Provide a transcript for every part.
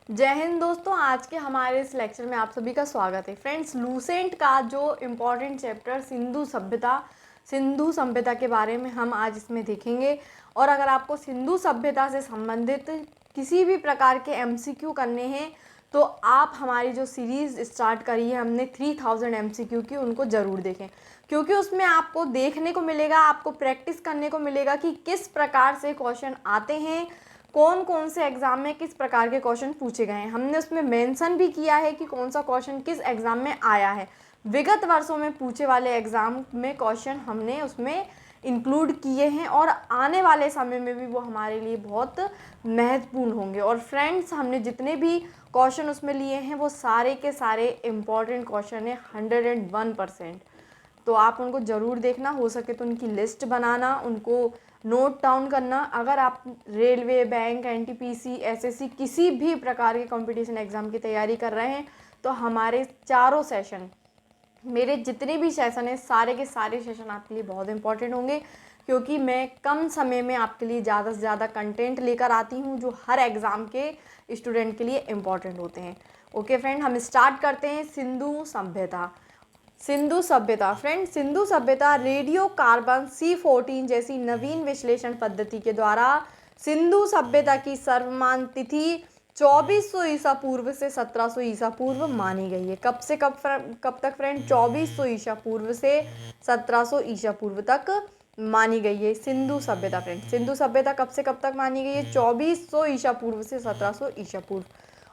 जय हिंद दोस्तों, आज के हमारे इस लेक्चर में आप सभी का स्वागत है। फ्रेंड्स, लूसेंट का जो इम्पोर्टेंट चैप्टर सिंधु सभ्यता के बारे में हम आज इसमें देखेंगे। और अगर आपको सिंधु सभ्यता से संबंधित किसी भी प्रकार के एमसीक्यू करने हैं तो आप हमारी जो सीरीज़ स्टार्ट करी है हमने 3000 एमसीक्यू की, उनको ज़रूर देखें, क्योंकि उसमें आपको देखने को मिलेगा, आपको प्रैक्टिस करने को मिलेगा कि किस प्रकार से क्वेश्चन आते हैं, कौन कौन से एग्ज़ाम में किस प्रकार के क्वेश्चन पूछे गए हैं। हमने उसमें मेंशन भी किया है कि कौन सा क्वेश्चन किस एग्ज़ाम में आया है। विगत वर्षों में पूछे वाले एग्ज़ाम में क्वेश्चन हमने उसमें इंक्लूड किए हैं और आने वाले समय में भी वो हमारे लिए बहुत महत्वपूर्ण होंगे। और फ्रेंड्स, हमने जितने भी क्वेश्चन उसमें लिए हैं वो सारे के सारे इम्पॉर्टेंट क्वेश्चन है 101%। तो आप उनको ज़रूर देखना, हो सके तो उनकी लिस्ट बनाना, उनको नोट डाउन करना। अगर आप रेलवे, बैंक, एनटीपीसी, एसएससी किसी भी प्रकार के कंपटीशन एग्ज़ाम की तैयारी कर रहे हैं तो हमारे चारों सेशन, मेरे जितने भी सेशन हैं सारे के सारे सेशन आपके लिए बहुत इंपॉर्टेंट होंगे, क्योंकि मैं कम समय में आपके लिए ज़्यादा से ज़्यादा कंटेंट लेकर आती हूँ जो हर एग्ज़ाम के स्टूडेंट के लिए इम्पॉर्टेंट होते हैं। ओके फ्रेंड, हम स्टार्ट करते हैं। सिंधु सभ्यता फ्रेंड, सिंधु सभ्यता रेडियो कार्बन C14 जैसी नवीन विश्लेषण पद्धति के द्वारा सिंधु सभ्यता की सर्वमान्य तिथि 2400 ईसा पूर्व से 1700 ईसा पूर्व मानी गई है। कब से कब तक फ्रेंड? 2400 ईसा पूर्व से 1700 ईसा पूर्व तक मानी गई है सिंधु सभ्यता। फ्रेंड, सिंधु सभ्यता कब से कब तक मानी गई है? 2400 ईसा पूर्व से 1700 ईसा पूर्व।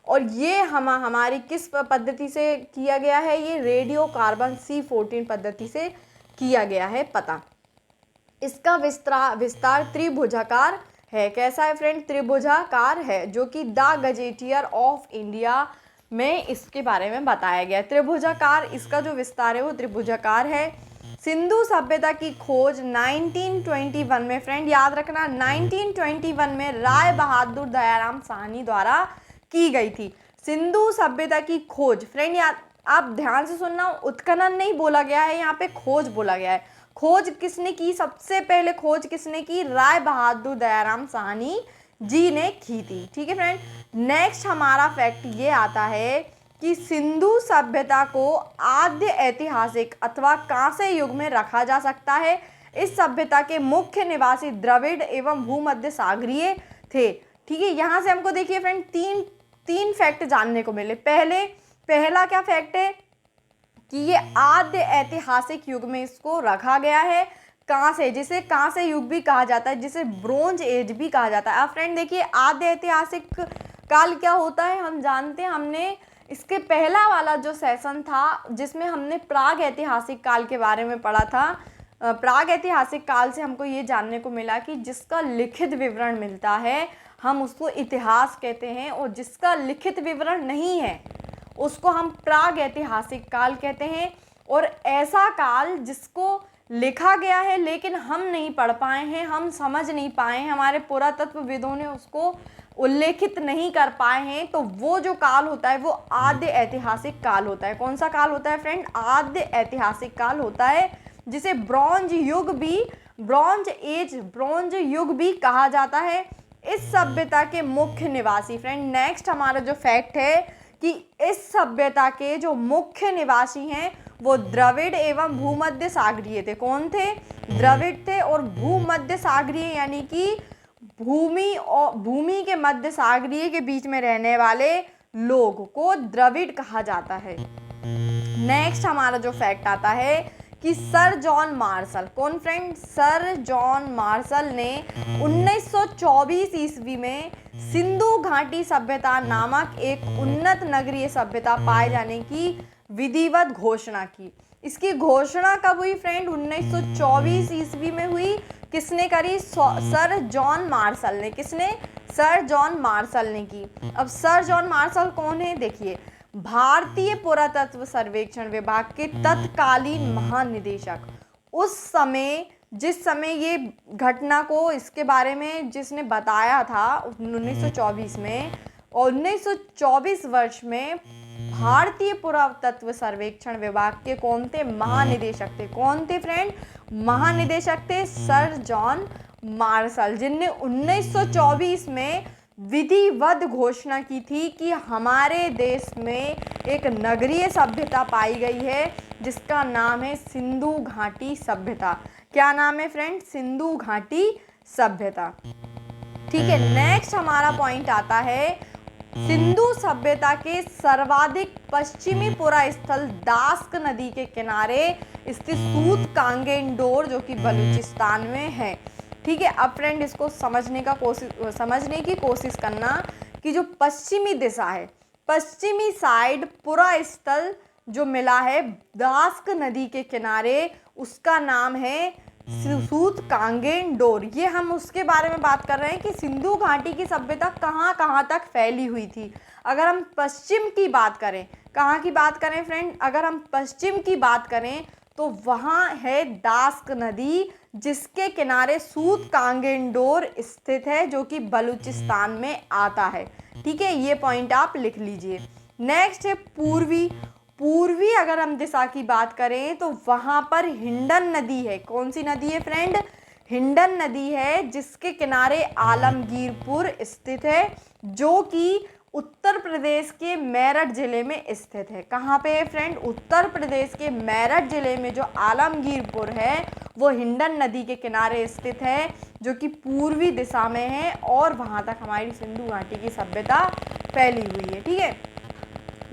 और ये हमारी किस पद्धति से किया गया है? ये रेडियो कार्बन C14 पद्धति से किया गया है पता। इसका विस्तार त्रिभुजाकार है। कैसा है फ्रेंड? त्रिभुजाकार है, जो कि द गजेटियर ऑफ इंडिया में इसके बारे में बताया गया। त्रिभुजाकार, इसका जो विस्तार है वो त्रिभुजाकार है। सिंधु सभ्यता की खोज 1921 में, फ्रेंड याद रखना, 1921 में राय बहादुर दयाराम साहनी द्वारा की गई थी। सिंधु सभ्यता की खोज, फ्रेंड याद, आप ध्यान से सुनना, उत्खनन नहीं बोला गया है यहाँ पे, खोज बोला गया है। खोज किसने की? सबसे पहले खोज किसने की? राय बहादुर दयाराम साहनी जी ने की थी। ठीक है फ्रेंड, नेक्स्ट हमारा फैक्ट ये आता है कि सिंधु सभ्यता को आद्य ऐतिहासिक अथवा कांस्य युग में रखा जा सकता है। इस सभ्यता के मुख्य निवासी द्रविड़ एवं भूमध्य सागरीय थे। ठीक है, यहाँ से हमको देखिए फ्रेंड तीन फैक्ट जानने को मिले। पहला क्या फैक्ट है कि ये आद्य ऐतिहासिक युग में इसको रखा गया है। कांस्य, जिसे कांस्य युग भी कहा जाता है, जिसे ब्रोंज एज भी कहा जाता है। अब फ्रेंड देखिए, आद्य ऐतिहासिक काल क्या होता है हम जानते हैं। हमने इसके पहला वाला जो सेशन था जिसमें हमने प्राग ऐतिहासिक काल के बारे में पढ़ा था। प्राग ऐतिहासिक काल से हमको ये जानने को मिला कि जिसका लिखित विवरण मिलता है हम उसको इतिहास कहते हैं, और जिसका लिखित विवरण नहीं है उसको हम प्राग ऐतिहासिक काल कहते हैं। और ऐसा काल जिसको लिखा गया है लेकिन हम नहीं पढ़ पाए हैं, हम समझ नहीं पाए हैं, हमारे पुरातत्वविदों ने उसको उल्लेखित नहीं कर पाए हैं, तो वो जो काल होता है वो आद्य ऐतिहासिक काल होता है। कौन सा काल होता है फ्रेंड? आद्य ऐतिहासिक काल होता है, जिसे ब्रॉन्ज युग भी कहा जाता है। इस सभ्यता के मुख्य निवासी, फ्रेंड नेक्स्ट हमारा जो फैक्ट है कि इस सभ्यता के जो मुख्य निवासी हैं वो द्रविड़ एवं भूमध्य सागरीय थे। कौन थे? द्रविड़ थे। और भूमध्य सागरीय यानी कि भूमि के मध्य सागरीय के बीच में रहने वाले लोग को द्रविड़ कहा जाता है। नेक्स्ट हमारा जो फैक्ट आता है कि सर जॉन मार्शल, कौन फ्रेंड? सर जॉन मार्शल ने 1924 ईस्वी में सिंधु घाटी सभ्यता नामक एक उन्नत नगरीय सभ्यता पाए जाने की विधिवत घोषणा की। इसकी घोषणा कब हुई फ्रेंड? 1924 ईस्वी में हुई। किसने करी? सर जॉन मार्शल ने। किसने? सर जॉन मार्शल ने की। अब सर जॉन मार्शल कौन है? देखिए, भारतीय पुरातत्व सर्वेक्षण विभाग के तत्कालीन महानिदेशक। उस समय, जिस समय ये घटना को, इसके बारे में जिसने बताया था 1924 में, और 1924 वर्ष में भारतीय पुरातत्व सर्वेक्षण विभाग के कौन थे? महानिदेशक थे। कौन थे फ्रेंड? महानिदेशक थे सर जॉन मार्शल, जिनने 1924 में विधिवत घोषणा की थी कि हमारे देश में एक नगरीय सभ्यता पाई गई है जिसका नाम है सिंधु घाटी सभ्यता। क्या नाम है फ्रेंड? सिंधु घाटी सभ्यता। ठीक है, नेक्स्ट हमारा पॉइंट आता है सिंधु सभ्यता के सर्वाधिक पश्चिमी पुरा स्थल दास्क नदी के किनारे स्थित सूत कांगेंडोर जो कि बलूचिस्तान में है। ठीक है, अब फ्रेंड इसको समझने की कोशिश करना कि जो पश्चिमी दिशा है, पश्चिमी साइड पुरा स्थल जो मिला है दास्क नदी के किनारे, उसका नाम है सूत कांगेंडोर। ये हम उसके बारे में बात कर रहे हैं कि सिंधु घाटी की सभ्यता कहाँ कहाँ तक फैली हुई थी। अगर हम पश्चिम की बात करें, कहाँ की बात करें फ्रेंड? अगर हम पश्चिम की बात करें तो वहाँ है दास्क नदी जिसके किनारे सूत कांगेंडोर स्थित है जो कि बलूचिस्तान में आता है। ठीक है, ये पॉइंट आप लिख लीजिए। नेक्स्ट है पूर्वी अगर हम दिशा की बात करें तो वहाँ पर हिंडन नदी है। कौन सी नदी है फ्रेंड? हिंडन नदी है जिसके किनारे आलमगीरपुर स्थित है जो कि उत्तर प्रदेश के मेरठ जिले में स्थित है। कहाँ पे है फ्रेंड? उत्तर प्रदेश के मेरठ जिले में जो आलमगीरपुर है वो हिंडन नदी के किनारे स्थित है जो कि पूर्वी दिशा में है और वहाँ तक हमारी सिंधु घाटी की सभ्यता फैली हुई है। ठीक है,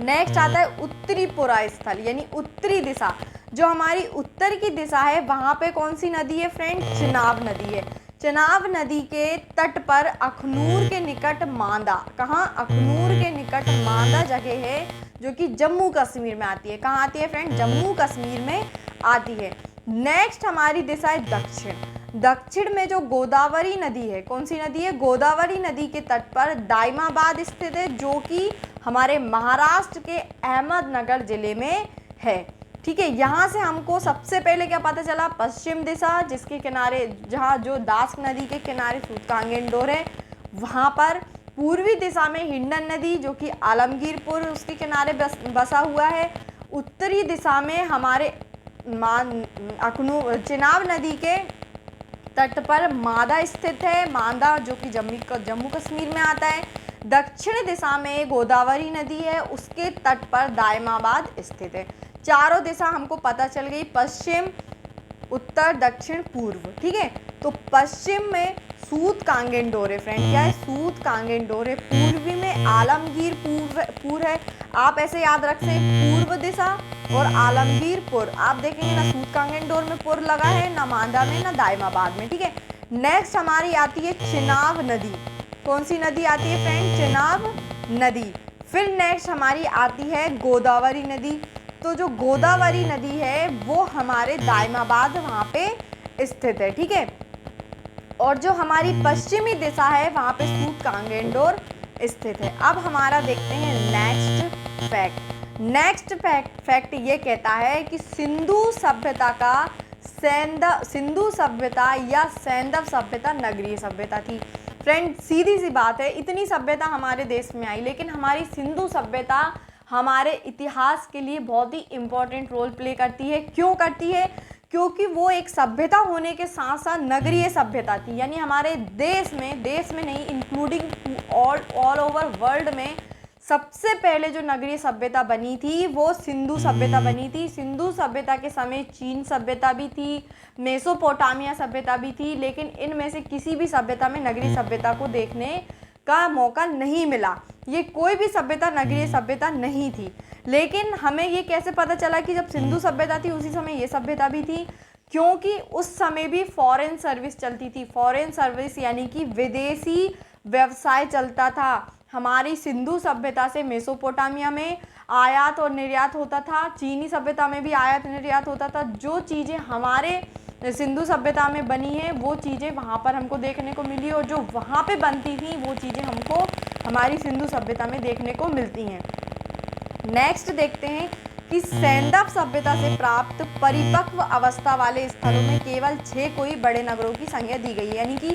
नेक्स्ट आता है उत्तरी पुरा स्थल यानी उत्तरी दिशा। जो हमारी उत्तर की दिशा है वहाँ पे कौन सी नदी है फ्रेंड? चिनाब नदी है। चिनाब नदी के तट पर अखनूर के निकट मांदा, कहाँ? अखनूर के निकट मांदा जगह है जो कि जम्मू कश्मीर में आती है। कहाँ आती है फ्रेंड? जम्मू कश्मीर में आती है। नेक्स्ट हमारी दिशा है दक्षिण। दक्षिण में जो गोदावरी नदी है, कौन सी नदी है? गोदावरी नदी के तट पर दाइमाबाद स्थित है जो कि हमारे महाराष्ट्र के अहमदनगर जिले में है। ठीक है, यहाँ से हमको सबसे पहले क्या पता चला? पश्चिम दिशा जिसके किनारे, जहाँ जो दास्क नदी के किनारे सूत कांगेंडोर है, वहाँ पर पूर्वी दिशा में हिंडन नदी जो कि आलमगीरपुर उसके किनारे बसा हुआ है। उत्तरी दिशा में हमारे चिनाब नदी के तट पर मादा स्थित है, मांदा जो कि जम्मू कश्मीर में आता है। दक्षिण दिशा में गोदावरी नदी है, उसके तट पर दाइमाबाद स्थित है। चारों दिशा हमको पता चल गई, पश्चिम, उत्तर, दक्षिण, पूर्व। ठीक है, तो पश्चिम में सूत कांगेंडोर है फ्रेंड। क्या है? सूत कांगेंडोर है। पूर्वी में आलमगीरपुर है। आप ऐसे याद रख सकते, पूर्व दिशा और आलमगीरपुर। आप देखेंगे ना सूत कांगेंडोर में पुर लगा है, ना मांदा में, ना दाइमाबाद में। ठीक है, नेक्स्ट हमारी आती है चिनाब नदी। कौन सी नदी आती है फ्रेंड? चिनाब नदी। फिर नेक्स्ट हमारी आती है गोदावरी नदी। तो जो गोदावरी नदी है वो हमारे दाइमाबाद वहाँ पे स्थित है। ठीक है, और जो हमारी पश्चिमी दिशा है वहाँ पे सूत कांगेंडोर स्थित है। अब हमारा देखते हैं नेक्स्ट फैक्ट। नेक्स्ट फैक्ट ये कहता है कि सिंधु सभ्यता या सैंधव सभ्यता नगरीय सभ्यता थी। फ्रेंड सीधी सी बात है, इतनी सभ्यता हमारे देश में आई लेकिन हमारी सिंधु सभ्यता हमारे इतिहास के लिए बहुत ही इम्पोर्टेंट रोल प्ले करती है। क्यों करती है? क्योंकि वो एक सभ्यता होने के साथ साथ नगरीय सभ्यता थी। यानी हमारे देश में नहीं, इंक्लूडिंग ऑल ओवर वर्ल्ड में सबसे पहले जो नगरीय सभ्यता बनी थी वो सिंधु सभ्यता बनी थी। सिंधु सभ्यता के समय चीन सभ्यता भी थी, मेसोपोटामिया सभ्यता भी थी, लेकिन इनमें से किसी भी सभ्यता में नगरीय सभ्यता को देखने का मौका नहीं मिला। ये कोई भी सभ्यता नगरीय सभ्यता नहीं थी। लेकिन हमें ये कैसे पता चला कि जब सिंधु सभ्यता थी उसी समय ये सभ्यता भी थी? क्योंकि उस समय भी फॉरेन सर्विस चलती थी। फॉरेन सर्विस यानी कि विदेशी व्यवसाय चलता था। हमारी सिंधु सभ्यता से मेसोपोटामिया में आयात और निर्यात होता था, चीनी सभ्यता में भी आयात निर्यात होता था। जो चीज़ें हमारे सिंधु सभ्यता में बनी है वो चीज़ें वहाँ पर हमको देखने को मिली और जो वहाँ पे बनती थी वो चीज़ें हमको हमारी सिंधु सभ्यता में देखने को मिलती हैं। नेक्स्ट देखते हैं कि सैंधव सभ्यता से प्राप्त परिपक्व अवस्था वाले स्थलों में केवल 6 कोई बड़े नगरों की संज्ञा दी गई है। यानी कि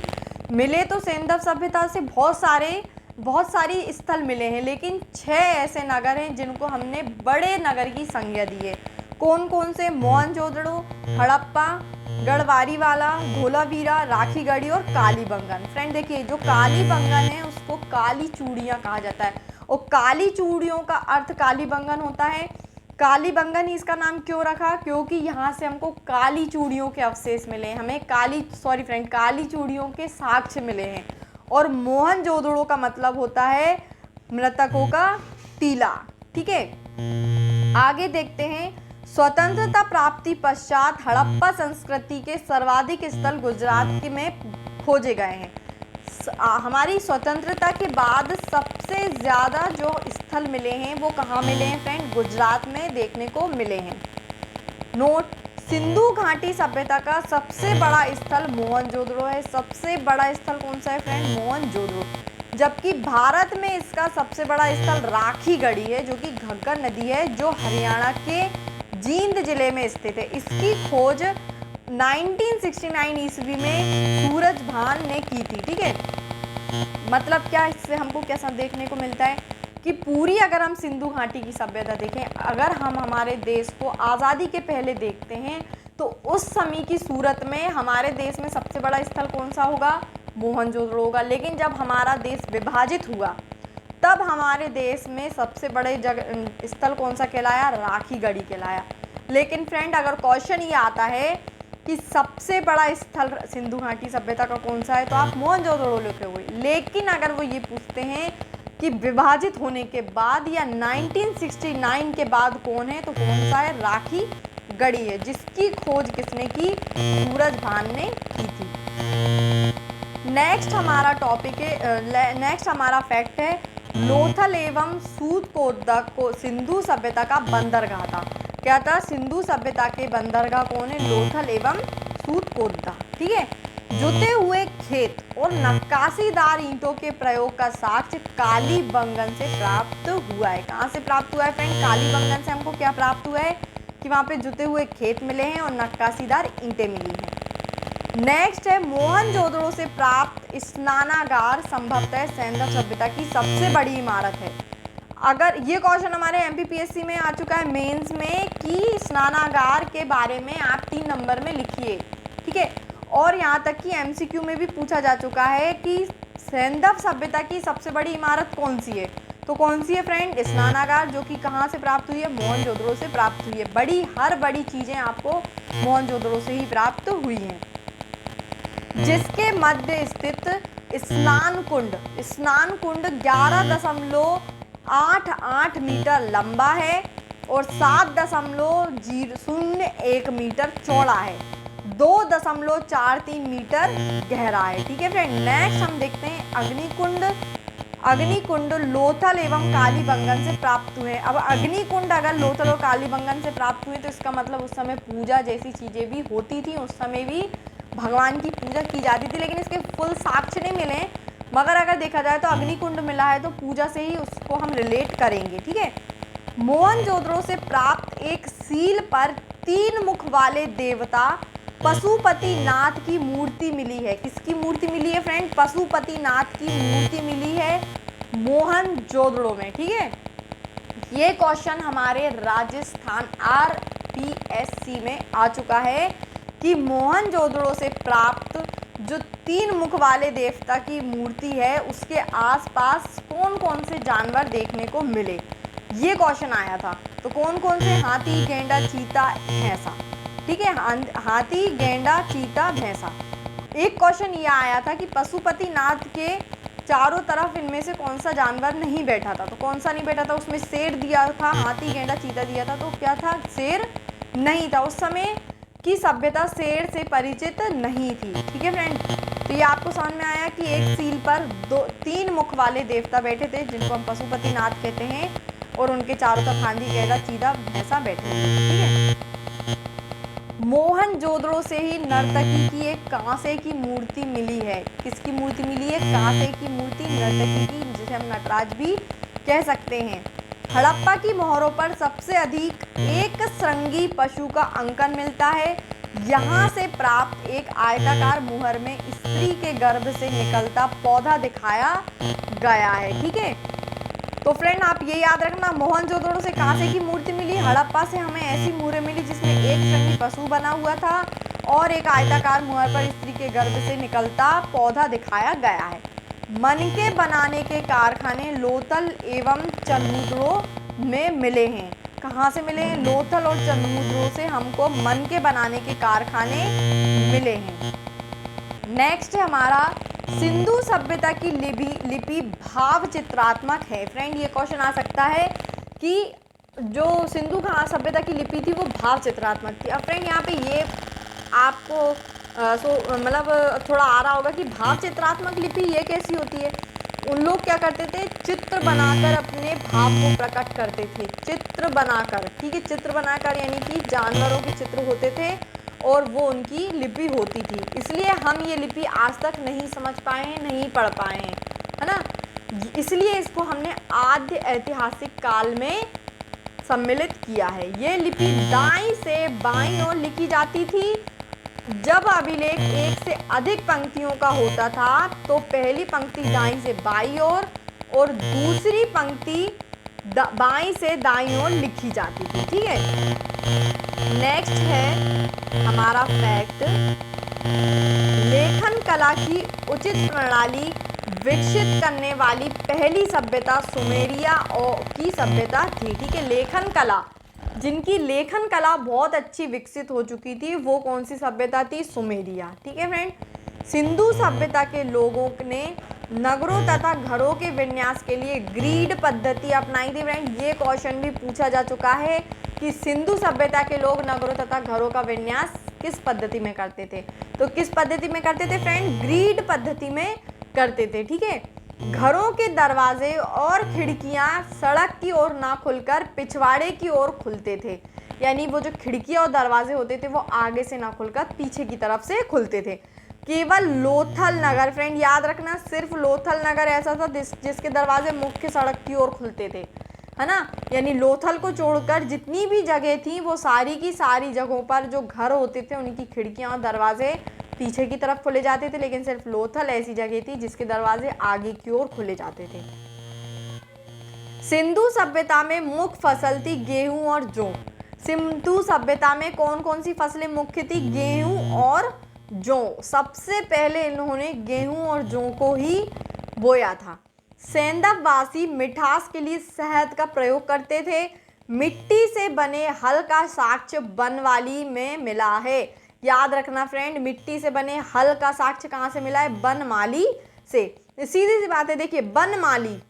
मिले तो सैंधव सभ्यता से बहुत सारी स्थल मिले हैं लेकिन 6 ऐसे नगर हैं जिनको हमने बड़े नगर की संज्ञा दी है। कौन कौन से? मोहनजोदड़ो, हड़प्पा, गढ़वारीवाला, धोलावीरा, राखीगढ़ी और कालीबंगन। फ्रेंड देखिए, जो कालीबंगन है उसको काली चूड़ियाँ कहा जाता है, और काली चूड़ियों का अर्थ कालीबंगन होता है। कालीबंगन ही इसका नाम क्यों रखा? क्योंकि यहाँ से हमको काली चूड़ियों के अवशेष मिले हैं, हमें काली चूड़ियों के साक्ष्य मिले हैं। और मोहनजोदड़ो का मतलब होता है मृतकों का टीला। ठीक है, आगे देखते हैं। स्वतंत्रता प्राप्ति पश्चात हड़प्पा संस्कृति के सर्वाधिक स्थल गुजरात में खोजे गए हैं। हमारी स्वतंत्रता के बाद सबसे ज़्यादा जो स्थल मिले हैं वो कहाँ मिले हैं फ्रेंड? गुजरात में देखने को मिले हैं। नोट, सिंधु घाटी सभ्यता का सबसे बड़ा स्थल मोहनजोदड़ो है। सबसे बड़ा स्थल कौन सा है फ्रेंड? मोहनजोदड़ो। जबकि भारत में इसका सबसे बड़ा स्थल राखीगढ़ी है, जो कि घग्गर नदी है, जो हरियाणा के जींद जिले में स्थित है। इसकी खोज 1969 ईस्वी में सूरजभान ने की थी। ठीक है, मतलब क्या, इससे हमको कैसा देखने को मिलता है कि पूरी अगर हम सिंधु घाटी की सभ्यता देखें, अगर हम हमारे देश को आज़ादी के पहले देखते हैं तो उस समय की सूरत में हमारे देश में सबसे बड़ा स्थल कौन सा होगा? मोहनजोदड़ो होगा। लेकिन जब हमारा देश विभाजित हुआ तब हमारे देश में सबसे बड़े स्थल कौन सा कहलाया? राखीगढ़ी कहलाया। लेकिन फ्रेंड, अगर क्वेश्चन ये आता है कि सबसे बड़ा स्थल सिंधु घाटी सभ्यता का कौन सा है, तो आप मोहनजोदड़ो लिखे हुए। लेकिन अगर वो ये पूछते हैं कि विभाजित होने के बाद या 1969 के बाद कौन है, तो कौन सा है? राखीगढ़ी है, जिसकी खोज किसने की? सूरजभान ने की थी। नेक्स्ट हमारा टॉपिक है, नेक्स्ट हमारा फैक्ट है, लोथल एवं सूतकोदा को सिंधु सभ्यता का बंदरगाह था। क्या था? सिंधु सभ्यता के बंदरगाह कौन है? लोथल एवं सूतकोदा। ठीक है, जुते हुए खेत और नक्काशीदार ईंटों के प्रयोग का साक्ष्य कालीबंगन से प्राप्त हुआ है। कहाँ से प्राप्त हुआ है फ्रेंड? कालीबंगन से हमको क्या प्राप्त हुआ है कि वहाँ पे जुते हुए खेत मिले हैं और नक्काशीदार ईंटें मिली हैं। नेक्स्ट है, मोहनजोदड़ो से प्राप्त स्नानागार संभवतः सिंधु सभ्यता की सबसे बड़ी इमारत है। अगर ये क्वेश्चन हमारे एमपीपीएससी में आ चुका है मेंस में कि स्नानागार के बारे में आप 3 नंबर में लिखिए। ठीक है, और यहाँ तक कि एमसीक्यू में भी पूछा जा चुका है कि सिंधु सभ्यता की सबसे बड़ी इमारत कौन सी है? तो कौन सी है फ्रेंड? स्नानागार, जो कि कहाँ से प्राप्त हुई है? मोहनजोदड़ो से प्राप्त हुई है। हर बड़ी चीज़ें आपको मोहनजोदड़ो से ही प्राप्त हुई हैं। जिसके मध्य स्थित स्नान कुंड 11.88 मीटर लंबा है और 7.001 मीटर चौड़ा है, 2.43 मीटर गहरा है। ठीक है फ्रेंड, नेक्स्ट हम देखते हैं अग्निकुंड लोथल एवं कालीबंगन से प्राप्त हुए। अब अग्निकुंड अगर लोथल और कालीबंगन से प्राप्त हुए तो इसका मतलब उस समय पूजा जैसी चीज़ें भी होती थी, उस समय भी भगवान की पूजा की जाती थी। लेकिन इसके फुल साक्ष्य नहीं मिले, मगर अगर देखा जाए तो अग्निकुंड मिला है तो पूजा से ही उसको हम रिलेट करेंगे। ठीक है, मोहनजोदड़ो से प्राप्त एक सील पर 3 मुख वाले देवता पशुपतिनाथ की मूर्ति मिली है। किसकी मूर्ति मिली है फ्रेंड? पशुपतिनाथ की मूर्ति मिली है मोहनजोदड़ो में। ठीक है, ये क्वेश्चन हमारे राजस्थान आरपीएससी में आ चुका है कि मोहनजोदड़ो से प्राप्त जो 3 मुख वाले देवता की मूर्ति है उसके आसपास कौन कौन से जानवर देखने को मिले, ये क्वेश्चन आया था। तो कौन कौन से? हाथी, गेंडा, चीता, भैंसा। ठीक है, हाथी, गेंडा, चीता, भैंसा। एक क्वेश्चन ये आया था कि पशुपतिनाथ के चारों तरफ इनमें से कौन सा जानवर नहीं बैठा था? तो कौन सा नहीं बैठा था? उसमें शेर दिया था, हाथी, गेंडा, चीता दिया था, तो क्या था? शेर नहीं था। उस समय की सभ्यता शेर से परिचित नहीं थी। ठीक है फ्रेंड, तो ये आपको समझ में आया कि एक सील पर 3 मुख वाले देवता बैठे थे जिनको हम पशुपतिनाथ कहते हैं, और उनके चारों तरफ हाथी, गेंडा, चीता, भैंसा बैठे थे। ठीक है, मोहनजोदड़ो से ही नर्तकी की एक कांसे की मूर्ति मिली है। किसकी मूर्ति मिली है? कांसे की मूर्ति, नर्तकी की, जिसे हम नटराज भी कह सकते हैं। हड़प्पा की मोहरों पर सबसे अधिक एक श्रृंगी पशु का अंकन मिलता है। यहाँ से प्राप्त एक आयताकार मुहर में स्त्री के गर्भ से निकलता पौधा दिखाया गया है। ठीक है, तो फ्रेंड आप ये याद रखना, मोहनजोदड़ो से कांसे की मूर्ति मिली, हड़प्पा से हमें ऐसी मूर्ति मिली जिसमें एक श्रृंगी पशु बना हुआ था और एक आयताकार मुहर पर स्त्री के गर्भ से निकलता पौधा दिखाया गया है। मनके बनाने के कारखाने लोथल एवं चंद्रमुद्रो में मिले हैं। कहाँ से मिले हैं? लोथल और चंद्रमुद्रो से हमको मनके बनाने के कारखाने मिले हैं। नेक्स्ट है हमारा, सिंधु सभ्यता की लिपि भाव चित्रात्मक है। फ्रेंड ये क्वेश्चन आ सकता है कि जो सिंधु सभ्यता की लिपि थी वो भाव चित्रात्मक थी। अब फ्रेंड यहाँ पे ये आपको मतलब थोड़ा आ रहा होगा कि भाव चित्रात्मक लिपि ये कैसी होती है। उन लोग क्या करते थे, चित्र बनाकर अपने भाव को प्रकट करते थे। चित्र बनाकर, ठीक है, चित्र बनाकर यानी कि जानवरों के चित्र होते थे और वो उनकी लिपि होती थी। इसलिए हम ये लिपि आज तक नहीं समझ पाए हैं, नहीं पढ़ पाए हैं, है ना। इसलिए इसको हमने आद्य ऐतिहासिक काल में सम्मिलित किया है। ये लिपि दाईं से बाईं ओर लिखी जाती थी। जब अभिलेख एक से अधिक पंक्तियों का होता था तो पहली पंक्ति दाईं से बाईं ओर और दूसरी पंक्ति बाईं से दाईं ओर लिखी जाती थी। ठीक है, नेक्स्ट है हमारा फैक्ट, लेखन कला की उचित प्रणाली विकसित करने वाली पहली सभ्यता सुमेरिया की सभ्यता थी। ठीक है, लेखन कला, जिनकी लेखन कला बहुत अच्छी विकसित हो चुकी थी, वो कौन सी सभ्यता थी? सुमेरिया। ठीक है फ्रेंड, सिंधु सभ्यता के लोगों ने नगरों तथा घरों के विन्यास के लिए ग्रीड पद्धति अपनाई थी। फ्रेंड ये क्वेश्चन भी पूछा जा चुका है कि सिंधु सभ्यता के लोग नगरों तथा घरों का विन्यास किस पद्धति में करते थे। तो किस पद्धति में करते थे फ्रेंड? ग्रीड पद्धति में करते थे। ठीक है, घरों के दरवाजे और खिड़कियां सड़क की ओर ना खुलकर पिछवाड़े की ओर खुलते थे। यानी वो जो खिड़कियां और दरवाजे होते थे वो आगे से ना खुलकर पीछे की तरफ से खुलते थे। केवल लोथल नगर, फ्रेंड याद रखना, सिर्फ लोथल नगर ऐसा था जिसके दरवाजे मुख्य सड़क की ओर खुलते थे, है ना। यानी लोथल को छोड़कर जितनी भी जगह थी वो सारी की सारी जगहों पर जो घर होते थे उनकी खिड़कियां और दरवाजे पीछे की तरफ खुले जाते थे, लेकिन सिर्फ लोथल ऐसी जगह थी जिसके दरवाजे आगे की ओर खुले जाते थे। सिंधु सभ्यता में मुख्य फसल थी गेहूं और जौ। सिंधु सभ्यता में कौन कौन सी फसलें मुख्य थी? गेहूं और जौ। सबसे पहले इन्होंने गेहूं और जौ को ही बोया था। सैंधववासी मिठास के लिए शहद का प्रयोग करते थे। मिट्टी से बने हल का साक्ष्य बनवाली में मिला है। याद रखना फ्रेंड, मिट्टी से बने हल का साक्ष्य कहाँ से मिला है? बनमाली से। सीधी सी बात है, देखिए बनमाली,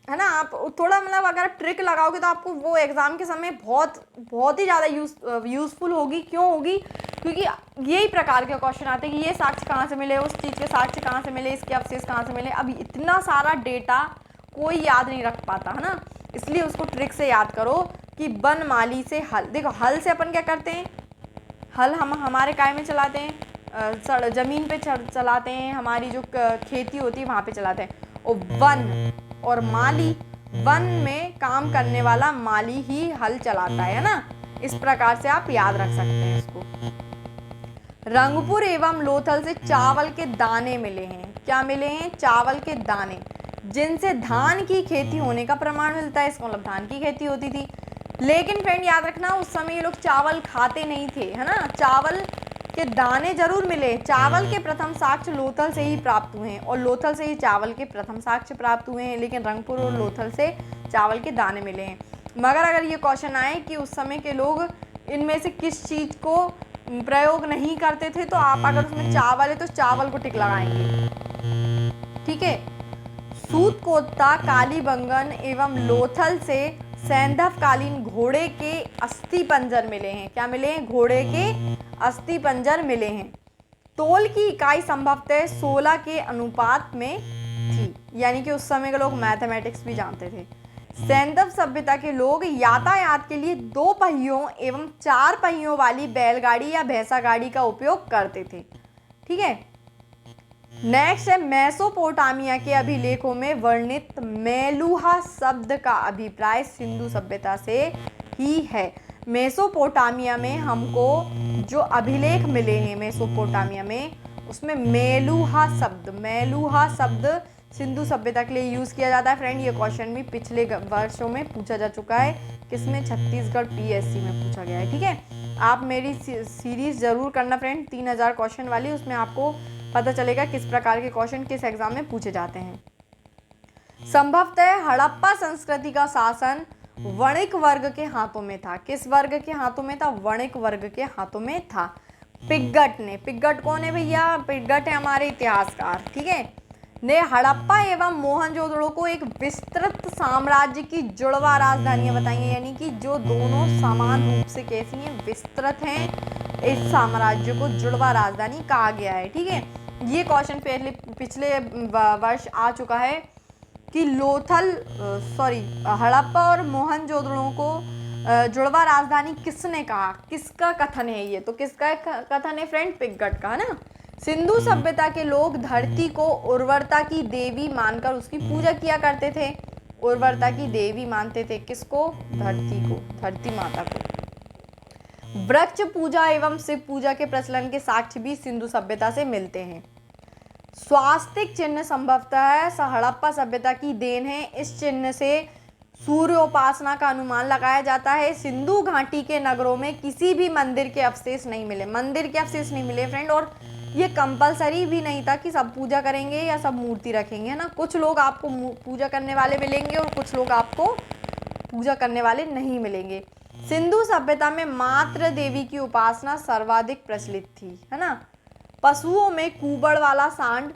है ना। आप थोड़ा मतलब अगर ट्रिक लगाओगे तो आपको वो एग्जाम के समय बहुत ही ज़्यादा यूजफुल होगी। क्यों होगी? क्योंकि यही प्रकार के क्वेश्चन आते हैं कि ये साक्ष्य कहाँ से मिले, उस चीज़ के साक्ष्य कहाँ से मिले, इसके अवशेष कहाँ से मिले। अब इतना सारा डेटा कोई याद नहीं रख पाता, है ना। इसलिए उसको ट्रिक से याद करो कि बनमाली से हल। देखो हल से अपन क्या करते हैं, हल हम हमारे काय में चलाते हैं, ज़मीन पे चलाते हैं, हमारी जो खेती होती है वहाँ पे चलाते हैं। और वन और माली, वन में काम करने वाला माली ही हल चलाता है ना। इस प्रकार से आप याद रख सकते हैं इसको। रंगपुर एवं लोथल से चावल के दाने मिले हैं। क्या मिले हैं? चावल के दाने, जिनसे धान की खेती होने का प्रमाण मिलता है। इसका मतलब धान की खेती होती थी। लेकिन फ्रेंड याद रखना, उस समय ये लोग चावल खाते नहीं थे, है ना। चावल के दाने जरूर मिले। चावल के प्रथम साक्ष्य लोथल से ही प्राप्त हुए हैं और लोथल से ही चावल के प्रथम साक्ष्य प्राप्त हुए हैं, लेकिन रंगपुर और लोथल से चावल के दाने मिले हैं। मगर अगर ये क्वेश्चन आए कि उस समय के लोग इनमें से किस चीज़ को प्रयोग नहीं करते थे, तो आप अगर उसमें चावल है तो चावल को टिक लगाएंगे। ठीक है, सूतकोत्ता, कालीबंगन एवं लोथल से सैंधवकालीन घोड़े के अस्थि पंजर मिले हैं। क्या मिले हैं? घोड़े के अस्थि पंजर मिले हैं। तोल की इकाई संभवतः 16 के अनुपात में थी, यानी कि उस समय के लोग मैथमेटिक्स भी जानते थे। सैंधव सभ्यता के लोग यातायात के लिए 2 पहियों एवं 4 पहियों वाली बैलगाड़ी या भैंसा गाड़ी का उपयोग करते थे। ठीक है, नेक्स्ट है मेसोपोटामिया के अभिलेखों में वर्णित मेलुहा शब्द का अभिप्राय सिंधु सभ्यता से ही है। मेसोपोटामिया में हमको जो अभिलेख मिले हैं मेसोपोटामिया में, उसमें मेलुहा शब्द सिंधु सभ्यता के लिए यूज़ किया जाता है? फ्रेंड ये क्वेश्चन भी पिछले वर्षों में पूछा जा चुका है, किसमें, छत्तीसगढ़ पीएससी में पूछा गया है। ठीक है, आप मेरी सीरीज जरूर करना फ्रेंड, 3000 क्वेश्चन वाली, उसमें आपको पता चलेगा किस प्रकार के क्वेश्चन किस एग्जाम में पूछे जाते हैं। संभवतः हड़प्पा संस्कृति का शासन वणिक वर्ग के हाथों में था। किस वर्ग के हाथों में था? वणिक वर्ग के हाथों में था। पिग्गट ने, पिग्गट कौन है भैया? पिग्गट है हमारे इतिहासकार, ठीक है, ने हड़प्पा एवं मोहनजोदड़ो को एक विस्तृत साम्राज्य की जुड़वा राजधानियां बताई हैं, यानी कि जो दोनों समान रूप से कैसी हैं, विस्तृत हैं, इस साम्राज्य को जुड़वा राजधानी कहा गया है। ठीक है, ये क्वेश्चन पिछले वर्ष आ चुका है कि हड़प्पा और मोहनजोदड़ो को जुड़वा राजधानी किसने कहा, किसका कथन है ये? तो किसका कथन है फ्रेंड? पिग्गट का, है ना। सिंधु सभ्यता के लोग धरती को उर्वरता की देवी मानकर उसकी पूजा किया करते थे। उर्वरता की देवी मानते थे किसको? धरती को, धरती माता को। वृक्ष पूजा एवं शिव पूजा के प्रचलन के साक्ष्य भी सिंधु सभ्यता से मिलते हैं। स्वास्तिक चिन्ह संभवतः हड़प्पा सभ्यता की देन है। इस चिन्ह से सूर्योपासना का अनुमान लगाया जाता है। सिंधु घाटी के नगरों में किसी भी मंदिर के अवशेष नहीं मिले, मंदिर के अवशेष नहीं मिले फ्रेंड, और ये कंपलसरी भी नहीं था कि सब पूजा करेंगे या सब मूर्ति रखेंगे, है ना। कुछ लोग आपको पूजा करने वाले मिलेंगे और कुछ लोग आपको पूजा करने वाले नहीं मिलेंगे। सिंधु सभ्यता में मातृ देवी की उपासना सर्वाधिक प्रचलित थी, है ना। पशुओं में कुबड़ वाला सांड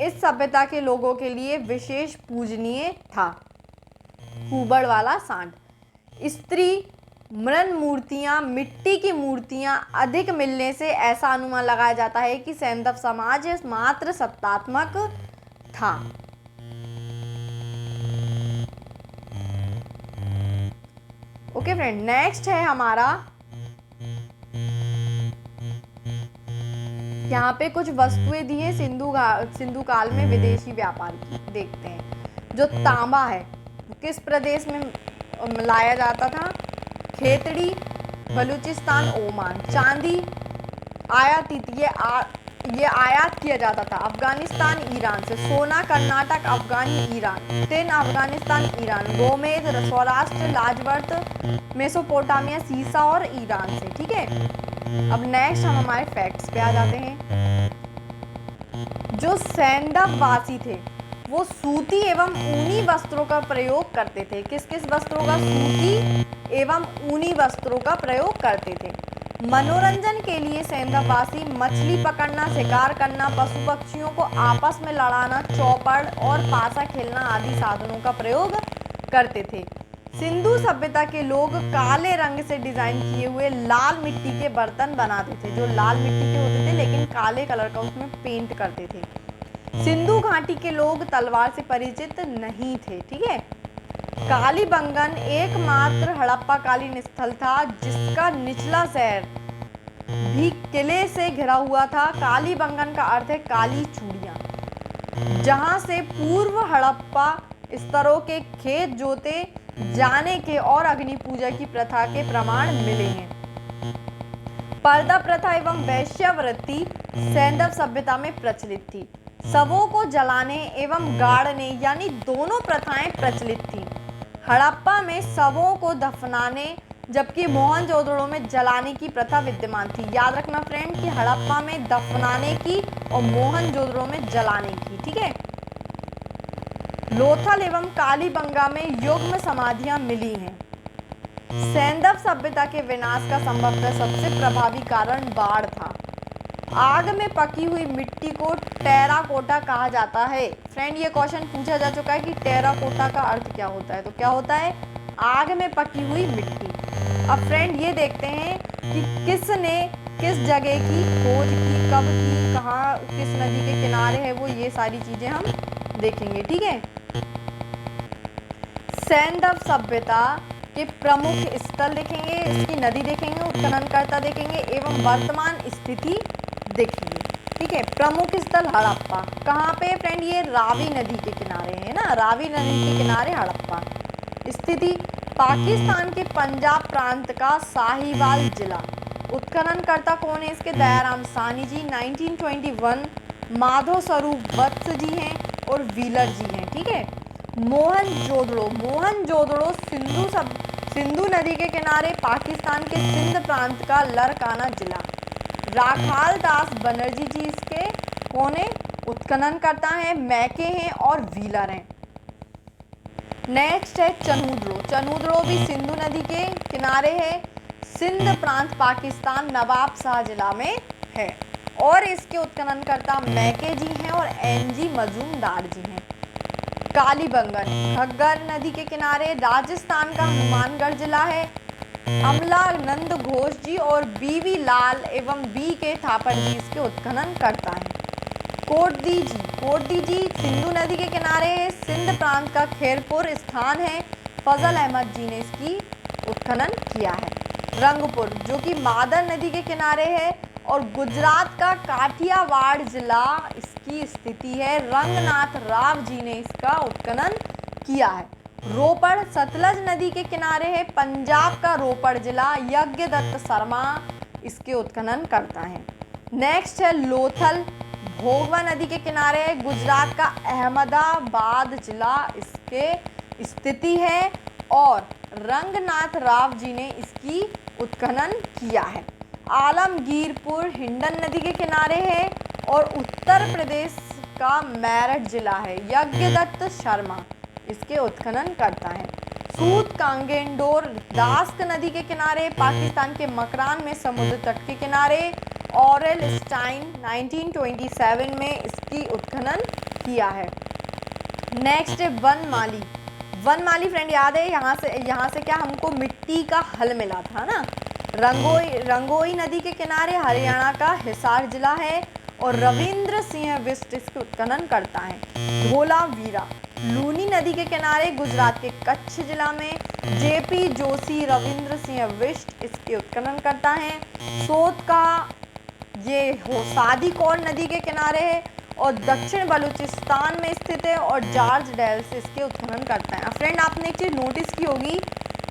इस सभ्यता के लोगों के लिए विशेष पूजनीय था। कुबड़ वाला सांड। स्त्री मृण मूर्तियां, मिट्टी की मूर्तियां अधिक मिलने से ऐसा अनुमान लगाया जाता है कि सैंधव समाज मात्र सत्तात्मक था। ओके फ्रेंड, नेक्स्ट है हमारा, यहाँ पे कुछ वस्तुएं दी है सिंधु काल में विदेशी व्यापार की। देखते हैं, जो तांबा है किस प्रदेश में लाया जाता था? खेतड़ी, बलूचिस्तान, ओमान। चांदी आयातित, ये आयात किया जाता था अफगानिस्तान, ईरान से। सोना Karnataka, Afghani, Iran. Tin Afghanistan, Iran. गोमेद सौराष्ट्र, लाजवर्त मेसोपोटामिया, सीसा और ईरान से। ठीक है, अब नेक्स्ट हम हमारे फैक्ट्स पे आ जाते हैं। जो सैंधव वासी थे वो सूती एवं ऊनी वस्त्रों का प्रयोग करते थे। किस किस वस्त्रों का? सूती एवं ऊनी वस्त्रों का प्रयोग करते थे। मनोरंजन के लिए सैंधववासी मछली पकड़ना, शिकार करना, पशु पक्षियों को आपस में लड़ाना, चौपड़ और पासा खेलना आदि साधनों का प्रयोग करते थे। सिंधु सभ्यता के लोग काले रंग से डिजाइन किए हुए लाल मिट्टी के बर्तन बनाते थे, जो लाल मिट्टी के होते थे लेकिन काले कलर का उसमें पेंट करते थे। सिंधु घाटी के लोग तलवार से परिचित नहीं थे। ठीक है, कालीबंगन एकमात्र हड़प्पाकालीन स्थल था जिसका निचला शहर भी किले से घिरा हुआ था। कालीबंगन का अर्थ है काली चूड़ियां, जहां से पूर्व हड़प्पा स्तरों के खेत जोते जाने के और अग्नि पूजा की प्रथा के प्रमाण मिले हैं। पर्दा प्रथा एवं वैश्यावृत्ति सैंधव सभ्यता में प्रचलित थी। शवों को जलाने एवं गाड़ने यानी दोनों प्रथाएं प्रचलित थी। हड़प्पा में शवों को दफनाने जबकि मोहनजोदड़ो में जलाने की प्रथा विद्यमान थी। याद रखना फ्रेंड कि हड़प्पा में दफनाने की और मोहनजोदड़ो में जलाने की। ठीक है, लोथल एवं कालीबंगा में युग्म समाधियां मिली हैं। सैंधव सभ्यता के विनाश का संभवतः सबसे प्रभावी कारण बाढ़ था। आग में पकी हुई मिट्टी को टेराकोटा कहा जाता है। फ्रेंड ये क्वेश्चन पूछा जा चुका है कि टेराकोटा का अर्थ क्या होता है? तो क्या होता है? आग में पकी हुई मिट्टी। अब फ्रेंड ये देखते हैं कि किसने किस जगह की खोज की, कब की, कहाँ, किस नदी के किनारे है वो, ये सारी चीजें हम देखेंगे। ठीक है, सैंधव सभ्यता के प्रमुख स्थल देखेंगे, इसकी नदी देखेंगे, उत्खननकर्ता देखेंगे एवं वर्तमान स्थिति देखेंगे। ठीक है, प्रमुख स्थल हड़प्पा कहाँ पे फ्रेंड? ये रावी नदी के किनारे है ना, रावी नदी के किनारे हड़प्पा। स्थिति पाकिस्तान के पंजाब प्रांत का साहिवाल जिला। उत्खननकर्ता कौन है इसके? दयाराम साहनी जी। 1921 माधव स्वरूप वत्स जी हैं और व्हीलर जी हैं। ठीक है। मोहनजोदड़ो सिंधु नदी के किनारे पाकिस्तान के सिंध प्रांत का लरकाना जिला। राखाल दास बनर्जी जी इसके कौन है? उत्खनन करता है, मैके हैं और व्हीलर हैं। नेक्स्ट है चनूदड़ो भी सिंधु नदी के किनारे है, सिंध प्रांत पाकिस्तान नवाब शाह जिला में है और इसके उत्खननकर्ता मैके जी हैं और एनजी मजूमदार जी हैं। कालीबंगन घग्गर नदी के किनारे राजस्थान का हनुमानगढ़ जिला है। अमला नंद घोष जी और बीवी लाल एवं बी के थापर जी इसके उत्खनन करता है। कोटदी जी सिंधु नदी के किनारे है, सिंध प्रांत का खेरपुर स्थान है, फजल अहमद जी ने इसकी उत्खनन किया है। रंगपुर जो कि मादर नदी के किनारे है और गुजरात का काठियावाड़ जिला इसकी स्थिति है, रंगनाथ राव जी ने इसका उत्खनन किया है। रोपड़ सतलज नदी के किनारे है, पंजाब का रोपड़ जिला, यज्ञदत्त शर्मा इसके उत्खनन करता है। नेक्स्ट है लोथल भोगवा नदी के किनारे है, गुजरात का अहमदाबाद जिला इसके स्थिति है और रंगनाथ राव जी ने इसकी उत्खनन किया है। आलमगीरपुर हिंडन नदी के किनारे है और उत्तर प्रदेश का मेरठ जिला है, यज्ञदत्त शर्मा इसके उत्खनन करता है। सूत कांगेंडोर दास्क नदी के किनारे, पाकिस्तान के मकरान में समुद्र तट के किनारे, ऑरेल स्टाइन 1927 में इसकी उत्खनन किया है। नेक्स्ट है वनमाली फ्रेंड याद है, यहाँ से क्या हमको मिट्टी का हल मिला था ना। रंगोई नदी के किनारे हरियाणा का हिसार जिला है और रविंद्र सिंह बिष्ट इसके उत्खनन करता है। धोलावीरा लूनी नदी के किनारे गुजरात के कच्छ जिला में, जेपी जोशी रविंद्र सिंह बिष्ट इसके उत्खनन करता है। सोत का ये होसादी कौर नदी के किनारे है और दक्षिण बलूचिस्तान में स्थित है और जॉर्ज डेल से इसके उत्खनन करता है। फ्रेंड आपने एक चीज़ नोटिस की होगी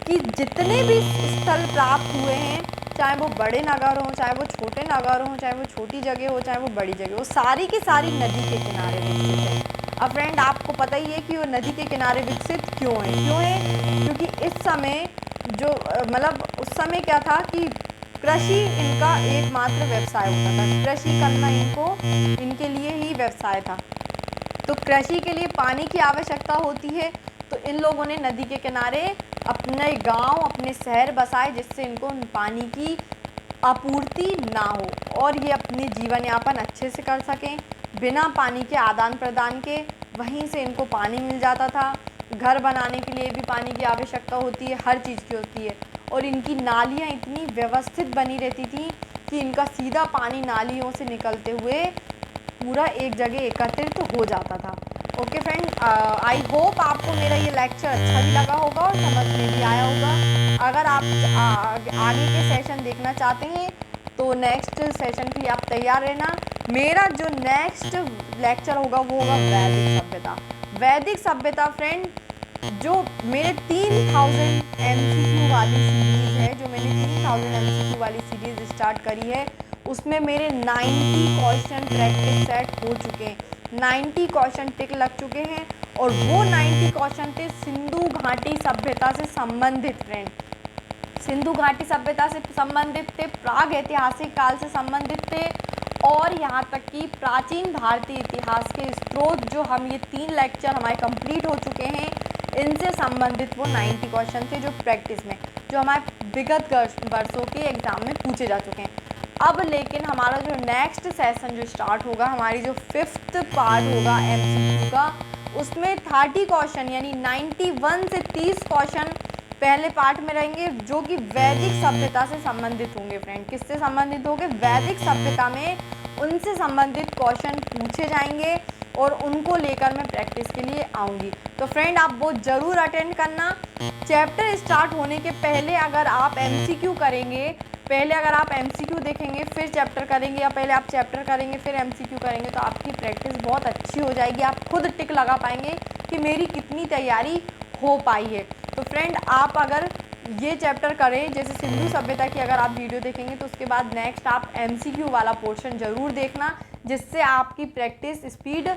कि जितने भी स्थल प्राप्त हुए हैं, चाहे वो बड़े नगर हों, चाहे वो छोटे नगर हों, चाहे वो छोटी जगह हो, चाहे वो बड़ी जगह हो, सारी की सारी नदी के किनारे विकसित है। अब फ्रेंड आपको पता ही है कि वो नदी के किनारे विकसित क्यों है, क्योंकि इस समय जो मतलब उस समय क्या था कि कृषि इनका एकमात्र व्यवसाय होता था, कृषि करना इनके लिए ही व्यवसाय था। तो कृषि के लिए पानी की आवश्यकता होती है, तो इन लोगों ने नदी के किनारे अपने गांव, अपने शहर बसाए जिससे इनको पानी की आपूर्ति ना हो और ये अपने जीवन यापन अच्छे से कर सकें बिना पानी के आदान प्रदान के। वहीं से इनको पानी मिल जाता था, घर बनाने के लिए भी पानी की आवश्यकता होती है, हर चीज़ की होती है। और इनकी नालियाँ इतनी व्यवस्थित बनी रहती थी कि इनका सीधा पानी नालियों से निकलते हुए पूरा एक जगह एकत्रित हो जाता था। ओके फ्रेंड, आई होप आपको मेरा ये लेक्चर अच्छा भी लगा होगा और समझ में भी आया होगा। अगर आप आगे के सेशन देखना चाहते हैं तो नेक्स्ट सेशन के लिए आप तैयार रहना। मेरा जो नेक्स्ट लेक्चर होगा वो होगा वैदिक सभ्यता। वैदिक सभ्यता फ्रेंड जो मेरे 3000 MCQ वाली सीरीज़ है, जो मैंने 3000 MCQ वाली सीरीज़ स्टार्ट करी है, उसमें मेरे 90 क्वेश्चन प्रैक्टिस सेट हो चुके हैं, 90 क्वेश्चन टिक लग चुके हैं और वो 90 क्वेश्चन थे सिंधु घाटी सभ्यता से संबंधित। फ्रेंड सिंधु घाटी सभ्यता से संबंधित थे, प्राग ऐतिहासिक काल से संबंधित थे और यहाँ तक कि प्राचीन भारतीय इतिहास के स्रोत जो हम ये 3 लेक्चर हमारे कंप्लीट हो चुके हैं, इनसे संबंधित वो 90 क्वेश्चन थे जो प्रैक्टिस में, जो हमारे विगत वर्षों के एग्ज़ाम में पूछे जा चुके हैं। अब लेकिन हमारा जो नेक्स्ट सेशन जो स्टार्ट होगा, हमारी जो 5th पार्ट होगा MCQ का, उसमें 30 क्वेश्चन यानी 91 से 30 क्वेश्चन पहले पार्ट में रहेंगे जो कि वैदिक सभ्यता से संबंधित होंगे। फ्रेंड किससे संबंधित होंगे? वैदिक सभ्यता में उनसे संबंधित क्वेश्चन पूछे जाएंगे और उनको लेकर मैं प्रैक्टिस के लिए आऊँगी। तो फ्रेंड आप वो ज़रूर अटेंड करना। चैप्टर स्टार्ट होने के पहले अगर आप MCQ करेंगे, पहले अगर आप MCQ देखेंगे फिर चैप्टर करेंगे, या पहले आप चैप्टर करेंगे फिर MCQ करेंगे, तो आपकी प्रैक्टिस बहुत अच्छी हो जाएगी। आप खुद टिक लगा पाएंगे कि मेरी कितनी तैयारी हो पाई है। तो फ्रेंड आप अगर ये चैप्टर करें, जैसे सिंधु सभ्यता की अगर आप वीडियो देखेंगे तो उसके बाद नेक्स्ट आप MCQ वाला पोर्शन ज़रूर देखना, जिससे आपकी प्रैक्टिस स्पीड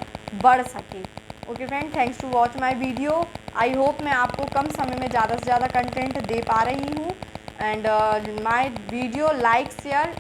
बढ़ सके। Okay friend, thanks to watch my video. I hope मैं आपको कम समय में ज़्यादा से ज़्यादा कंटेंट दे पा रही हूँ। And my video like share